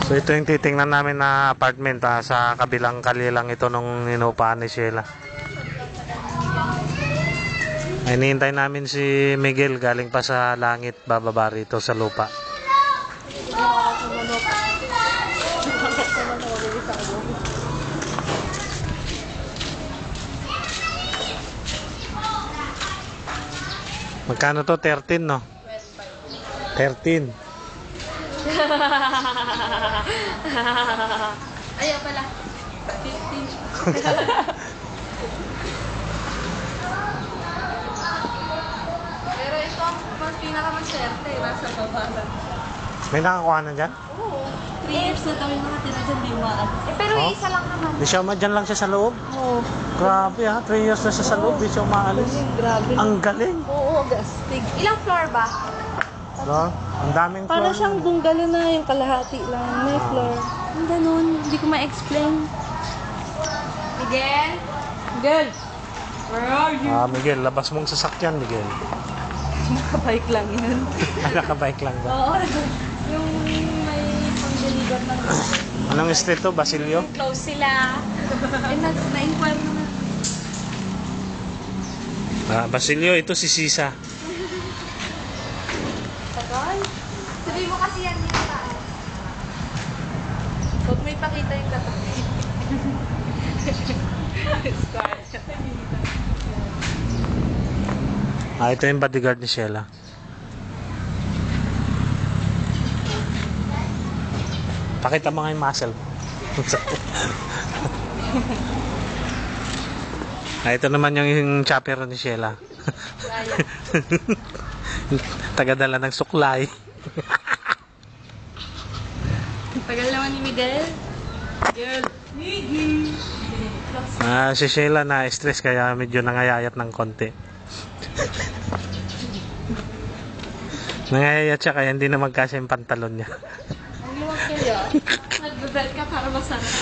So ito yung titingnan namin na apartment sa kabilang kalilang ito nung inupahan ni Sheila. Hinihintay namin si Miguel galing pa sa langit, bababa rito sa lupa. Magkano to? 13, no? 13. Ayaw pala. 15. Pero ito ang pinakamaswerte. Nasa baba lang. May nakakuha na dyan? Oo. 3 years na daw yung nakatira dyan, di maan. Pero isa lang naman. Di siya dyan lang siya sa loob? Oo. Grabe ha, 3 years na siya sa loob, di siya umaalis. Grabe. Ang galing. Oo, gastig. Ilang floor ba? No? Ang daming floor. Para siyang bungalow na yung kalahati lang. May floor. Ang ganun. Hindi ko ma-explain. Miguel? Miguel? Where are you? Miguel, labas mong sasakyan, Miguel. Nakabike lang yun. Nakabike lang ba? Oo. Yung may pang-deliver ng Anong street to? Basilio? close sila. Na-inquire naman. Basilio, ito si Sisa. Tagal? Sabi mo kasi yan yung taas. Huwag may pakita yung katabi. Ito yung bodyguard ni Sheila. Pakita mo nga yung muscle. Ito naman yung chopper ni Sheila. Tagadala ng suklay. Tagal naman ni Miguel. Girl. Miggy. Si Sheila na-stress kaya medyo nangayayat ng konti. Nangayayat siya kaya hindi na magkasya yung pantalon niya. Ang luwag kaya. Nag-belt ka para masarap.